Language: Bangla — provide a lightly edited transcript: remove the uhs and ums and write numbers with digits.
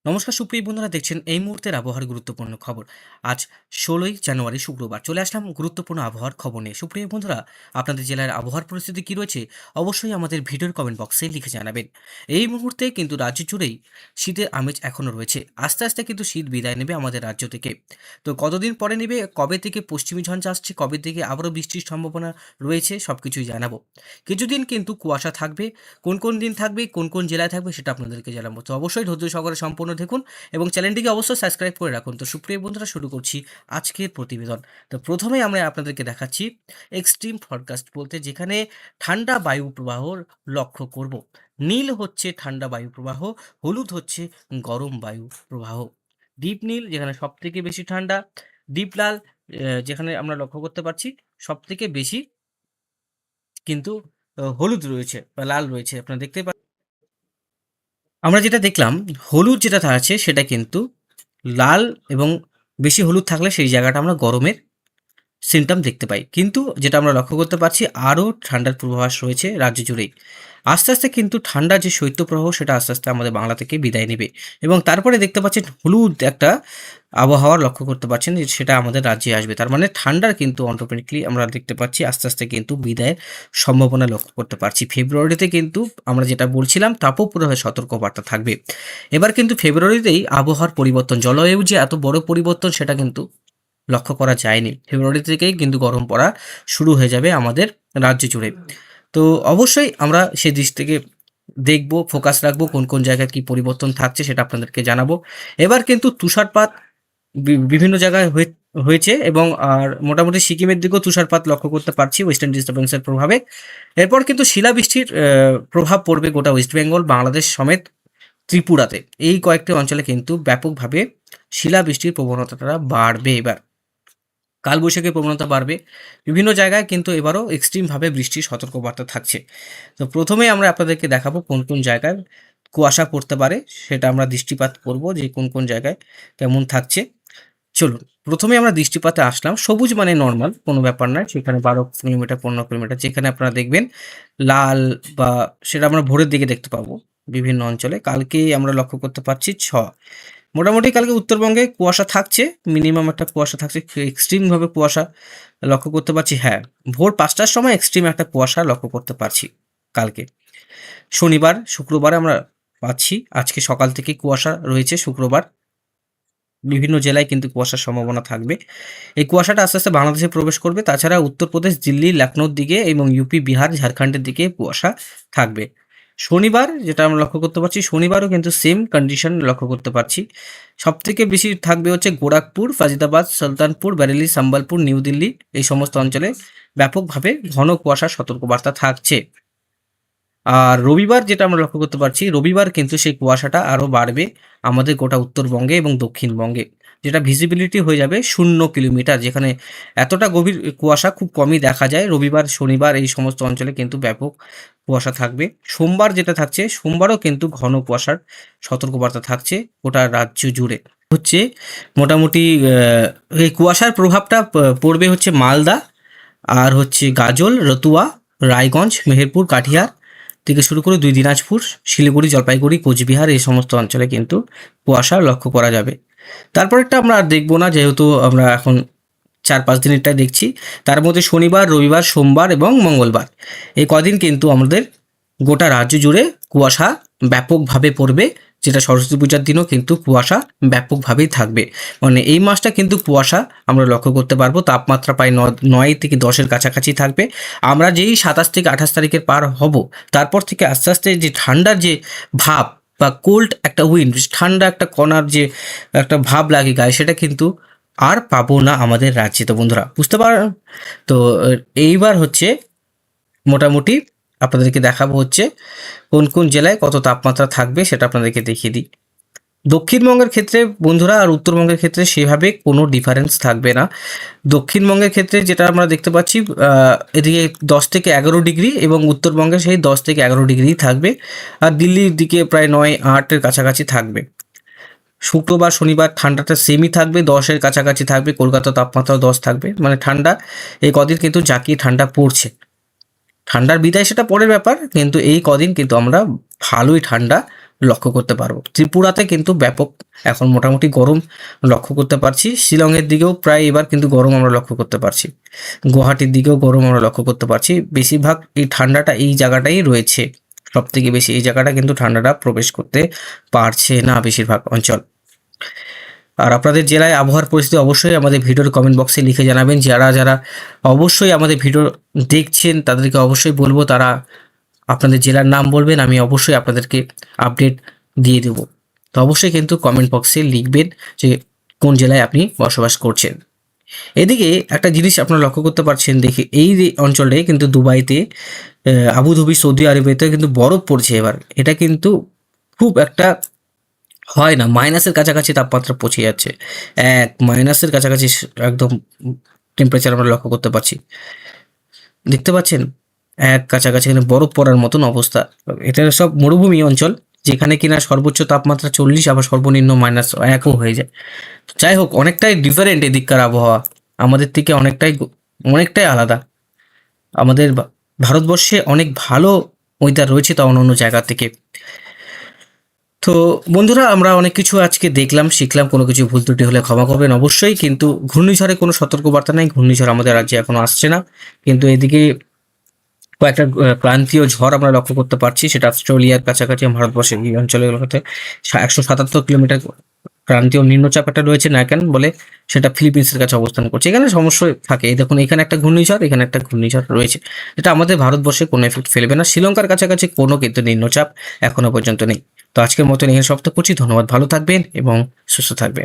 নমস্কার সুপ্রিয় বন্ধুরা, দেখছেন এই মুহূর্তের আবহাওয়ার গুরুত্বপূর্ণ খবর। আজ ১৬ই জানুয়ারি শুক্রবার চলে আসলাম গুরুত্বপূর্ণ আবহাওয়ার খবর নিয়ে। সুপ্রিয় বন্ধুরা, আপনাদের জেলার আবহাওয়ার পরিস্থিতি কী রয়েছে অবশ্যই আমাদের ভিডিওর কমেন্ট বক্সে লিখে জানাবেন। এই মুহূর্তে কিন্তু রাজ্য জুড়েই শীতের আমেজ এখনও রয়েছে। আস্তে আস্তে কিন্তু শীত বিদায় নেবে আমাদের রাজ্য থেকে। তো কতদিন পরে নেবে, কবে থেকে পশ্চিমী ঝঞ্ঝ আসছে, কবে থেকে আবারও বৃষ্টির সম্ভাবনা রয়েছে সব কিছুই জানাবো। কিছুদিন কিন্তু কুয়াশা থাকবে। কোন কোন দিন থাকবে, কোন কোন জেলায় থাকবে সেটা আপনাদেরকে জানাবো। তো অবশ্যই ধৈর্য সহকারে সম্পূর্ণ দেখুন এবং চ্যানেলটিকে অবশ্যই সাবস্ক্রাইব করে রাখুন। তো সুপ্রিয় বন্ধুরা, শুরু করছি আজকের প্রতিবেদন। তো প্রথমেই আমরা আপনাদেরকে দেখাচ্ছি এক্সট্রিম ফরকাস্ট বলতে, যেখানে ঠান্ডা বায়ু প্রবাহ লক্ষ্য করব। নীল হচ্ছে ঠান্ডা বায়ু প্রবাহ, হলুদ হচ্ছে গরম বায়ু প্রবাহ। ডিপ নীল যেখানে সব থেকে বেশি ঠান্ডা, ডিপ লাল যেখানে আমরা লক্ষ্য করতে পারছি সব থেকে বেশি কিন্তু হলুদ রয়েছে বা লাল রয়েছে। আপনারা দেখতে আমরা যেটা দেখলাম, হলুদ যেটা আছে সেটা কিন্তু লাল, এবং বেশি হলুদ থাকলে সেই জায়গাটা আমরা গরমের সিমটম দেখতে পাই। কিন্তু যেটা আমরা লক্ষ্য করতে পারছি, আরও ঠান্ডার পূর্বাভাস রয়েছে রাজ্য জুড়েই। আস্তে আস্তে কিন্তু ঠান্ডার যে শৈত্যপ্রবাহ সেটা আস্তে আস্তে আমাদের বাংলা থেকে বিদায় নেবে, এবং তারপরে দেখতে পাচ্ছেন হলুদ একটা আবহাওয়া লক্ষ্য করতে পারছেন যে সেটা আমাদের রাজ্যে আসবে। তার মানে ঠান্ডার কিন্তু অটোমেটিকলি আমরা দেখতে পাচ্ছি আস্তে আস্তে কিন্তু বিদায়ের সম্ভাবনা লক্ষ্য করতে পারছি। ফেব্রুয়ারিতে কিন্তু আমরা যেটা বলছিলাম তাপপ্রবাহের সতর্কবার্তা থাকবে। এবার কিন্তু ফেব্রুয়ারিতেই আবহাওয়ার পরিবর্তন, জলবায়ু যে এত বড় পরিবর্তন সেটা কিন্তু লক্ষ্য করা যায়নি। ফেব্রুয়ারি থেকেই কিন্তু গরম পড়া শুরু হয়ে যাবে আমাদের রাজ্য জুড়ে। তো অবশ্যই আমরা সেই দিক থেকে দেখব, ফোকাস রাখবো কোন কোন জায়গায় কী পরিবর্তন থাকছে সেটা আপনাদেরকে জানাবো। এবার কিন্তু তুষারপাত বিভিন্ন জায়গায় হয়েছে, এবং আর মোটামুটি সিকিমের দিকেও তুষারপাত লক্ষ্য করতে পারছি ওয়েস্টার্ন ডিস্টার্বেন্সের প্রভাবে। এরপর কিন্তু শিলাবৃষ্টির প্রভাব পড়বে গোটা ওয়েস্ট বেঙ্গল, বাংলাদেশ সমেত ত্রিপুরাতে। এই কয়েকটি অঞ্চলে কিন্তু ব্যাপকভাবে শিলাবৃষ্টির প্রবণতাটা বাড়বে। এবার কালবৈশাখীর প্রবণতা বাড়বে। বিভিন্ন জায়গায় কিন্তু এবারও এক্সট্রিমভাবে বৃষ্টির সতর্কবার্তা থাকছে। তো প্রথমেই আমরা আপনাদেরকে দেখাবো কোন কোন জায়গায় কুয়াশা পড়তে পারে, সেটা আমরা দৃষ্টিপাত করব যে কোন কোন জায়গায় কেমন থাকছে। চলুন, প্রথমে আমরা দৃষ্টিপাতে আসলাম। সবুজ মানে নর্মাল, কোনো ব্যাপার নয়। সেখানে 12 কিলোমিটার 15 কিলোমিটার যেখানে আপনারা দেখবেন লাল, বা সেটা আমরা ভোরের দিকে দেখতে পাবো বিভিন্ন অঞ্চলে। কালকে আমরা লক্ষ্য করতে পারছি মোটামুটি কালকে উত্তরবঙ্গে কুয়াশা থাকছে, মিনিমাম একটা কুয়াশা থাকছে, এক্সট্রিমভাবে কুয়াশা লক্ষ্য করতে পারছি। হ্যাঁ, ভোর 5টার সময় এক্সট্রিম একটা কুয়াশা লক্ষ্য করতে পারছি কালকে। শনিবার শুক্রবারে আমরা পাচ্ছি, আজকে সকাল থেকে কুয়াশা রয়েছে। শুক্রবার বিভিন্ন জেলায় কিন্তু কুয়াশার সম্ভাবনা থাকবে। এই কুয়াশাটা আস্তে আস্তে বাংলাদেশে প্রবেশ করবে। তাছাড়া উত্তরপ্রদেশ, দিল্লি, লখনৌর দিকে এবং ইউপি, বিহার, ঝাড়খণ্ডের দিকে কুয়াশা থাকবে। শনিবার যেটা আমরা লক্ষ্য করতে পারছি, শনিবারও কিন্তু সেম কন্ডিশন লক্ষ্য করতে পারছি। সবথেকে বেশি থাকবে হচ্ছে গোরখপুর, ফাজিদাবাদ, সুলতানপুর, বেরেলি, সম্বলপুর, নিউ দিল্লি, এই সমস্ত অঞ্চলে ব্যাপকভাবে ঘন কুয়াশার সতর্কবার্তা থাকছে। আর রবিবার যেটা আমরা লক্ষ্য করতে পারছি, রবিবার কিন্তু সেই কুয়াশাটা আরও বাড়বে আমাদের গোটা উত্তরবঙ্গে এবং দক্ষিণবঙ্গে, যেটা ভিজিবিলিটি হয়ে যাবে 0 কিলোমিটার। যেখানে এতটা গভীর কুয়াশা খুব কমই দেখা যায়। রবিবার, শনিবার এই সমস্ত অঞ্চলে কিন্তু ব্যাপক কুয়াশা থাকবে। সোমবার যেটা থাকছে, সোমবারও কিন্তু ঘন কুয়াশার সতর্কবার্তা থাকছে গোটা রাজ্য জুড়ে। হচ্ছে মোটামুটি এই কুয়াশার প্রভাবটা পড়বে হচ্ছে মালদা, আর হচ্ছে গাজল, রতুয়া, রায়গঞ্জ, মেহেরপুর, কাঠিয়ার থেকে শুরু করে 2 দিনাজপুর, শিলিগুড়ি, জলপাইগুড়ি, কোচবিহার, এই সমস্ত অঞ্চলে কিন্তু কুয়াশা লক্ষ্য করা যাবে। তারপরেরটা আমরা আর দেখব না, যেহেতু আমরা এখন 4-5 দিনেরটাই দেখছি। তার মধ্যে শনিবার, রবিবার, সোমবার এবং মঙ্গলবার, এই কদিন কিন্তু আমাদের গোটা রাজ্য জুড়ে কুয়াশা ব্যাপকভাবে পড়বে, যেটা সরস্বতী পূজার দিনও কিন্তু কুয়াশা ব্যাপকভাবেই থাকবে। মানে এই মাসটা কিন্তু কুয়াশা আমরা লক্ষ্য করতে পারবো। তাপমাত্রা প্রায় 9 থেকে 10-এর কাছাকাছি থাকবে। আমরা যেই 27 থেকে 28 তারিখের পার হব, তারপর থেকে আস্তে আস্তে যে ঠান্ডার যে ভাব বা কোল্ড একটা উইন্ড, ঠান্ডা একটা কণার যে একটা ভাব লাগে গায়ে, সেটা কিন্তু আর পাবো না আমাদের রাজ্যে। তো বন্ধুরা বুঝতে পারেন তো। এইবার হচ্ছে মোটামুটি আপনাদেরকে দেখাবো হচ্ছে কোন কোন জেলায় কত তাপমাত্রা থাকবে, সেটা আপনাদেরকে দেখিয়ে দিই। দক্ষিণবঙ্গের ক্ষেত্রে বন্ধুরা আর উত্তরবঙ্গের ক্ষেত্রে সেভাবে কোনো ডিফারেন্স থাকবে না। দক্ষিণবঙ্গের ক্ষেত্রে যেটা আমরা দেখতে পাচ্ছি, এদিকে 10 থেকে 11 ডিগ্রি, এবং উত্তরবঙ্গে সেই 10 থেকে 11 ডিগ্রি থাকবে। আর দিল্লির দিকে প্রায় 9-8-এর কাছাকাছি থাকবে। শুক্রবার, শনিবার ঠান্ডাটা সেমই থাকবে, 10-এর কাছাকাছি থাকবে। কলকাতা তাপমাত্রাও 10 থাকবে। মানে ঠান্ডা এই কদিন কিন্তু জাঁকিয়ে ঠান্ডা পড়ছে। ঠান্ডার বিদায় সেটা পরের ব্যাপার, কিন্তু এই কদিন কিন্তু আমরা ভালোই ঠান্ডা লক্ষ্য করতে পারবো। ত্রিপুরাতে কিন্তু ব্যাপক এখন মোটামুটি গরম লক্ষ্য করতে পারছি। শিলংয়ের দিকেও প্রায় এবার কিন্তু গরম আমরা লক্ষ্য করতে পারছি। গুয়াহাটির দিকেও গরম আমরা লক্ষ্য করতে পারছি। বেশিরভাগ এই ঠান্ডাটা এই জায়গাটাই রয়েছে। সবথেকে বেশি এই জায়গাটা কিন্তু ঠান্ডাটা প্রবেশ করতে পারছে না বেশিরভাগ অঞ্চল। আর আপনাদের জেলায় আবহাওয়ার পরিস্থিতি অবশ্যই আমাদের ভিডিওর কমেন্ট বক্সে লিখে জানাবেন। যারা অবশ্যই আমাদের ভিডিও দেখছেন তাদেরকে অবশ্যই বলবো তারা আপনাদের জেলার নাম বলবেন, আমি অবশ্যই আপনাদেরকে আপডেট দিয়ে দেবো। তো অবশ্যই কিন্তু কমেন্ট বক্সে লিখবেন যে কোন জেলায় আপনি বসবাস করছেন। এদিকে একটা জিনিস আপনারা লক্ষ্য করতে পারছেন, দেখি এই যে অঞ্চলটায় কিন্তু দুবাইতে, আবুধাবি, সৌদি আরবেতে কিন্তু বরফ পড়ছে এবার। এটা কিন্তু খুব একটা হয় না, মাইনাসের কাছাকাছি তাপমাত্রা পৌঁছে যাচ্ছে। মাইনাসের কাছাকাছি একদম টেম্পারেচার আমরা লক্ষ্য করতে পারছি। দেখতে পাচ্ছেন? কাছাকাছি এখানে বরফ পড়ার মতন অবস্থা। এটা সব মরুভূমি অঞ্চল, যেখানে কিনা সর্বোচ্চ তাপমাত্রা 40 আবার সর্বনিম্ন -1ও হয়ে যায়। তো যাই হোক, অনেকটাই ডিফারেন্ট এদিককার আবহাওয়া। আমাদের থেকে অনেকটাই আলাদা। আমাদের ভারতবর্ষে অনেক ভালো ওয়েদার রয়েছে তা অন্যান্য জায়গা থেকে। তো বন্ধুরা, আমরা অনেক কিছু আজকে দেখলাম, শিখলাম। কোনো কিছু ভুল ত্রুটি হলে ক্ষমা করবেন অবশ্যই। কিন্তু ঘূর্ণিঝড়ে কোনো সতর্কবার্তা নাই। ঘূর্ণিঝড় আমাদের রাজ্যে এখনো আসছে না। কিন্তু এদিকে কয়েকটা ক্রান্তীয় ঝড় আমরা লক্ষ্য করতে পারছি। সেটা অস্ট্রেলিয়ার কাছাকাছি ভারতবর্ষের এই অঞ্চলগুলোতে 177 কিলোমিটার ক্রান্তীয় নিম্নচাপ একটা রয়েছে নাইকান বলে, সেটা ফিলিপিন্সের কাছে অবস্থান করছে। এখানে সমস্যা থাকে। এই দেখুন, এখানে একটা ঘূর্ণিঝড়, এখানে একটা ঘূর্ণিঝড় রয়েছে। এটা আমাদের ভারতবর্ষে কোনো এফেক্ট ফেলবে না। শ্রীলঙ্কার কাছাকাছি কোনো কিন্তু নিম্নচাপ এখনো পর্যন্ত নেই। তো আজকের মতন এখানে সমাপ্ত করছি। ধন্যবাদ। ভালো থাকবেন এবং সুস্থ থাকবেন।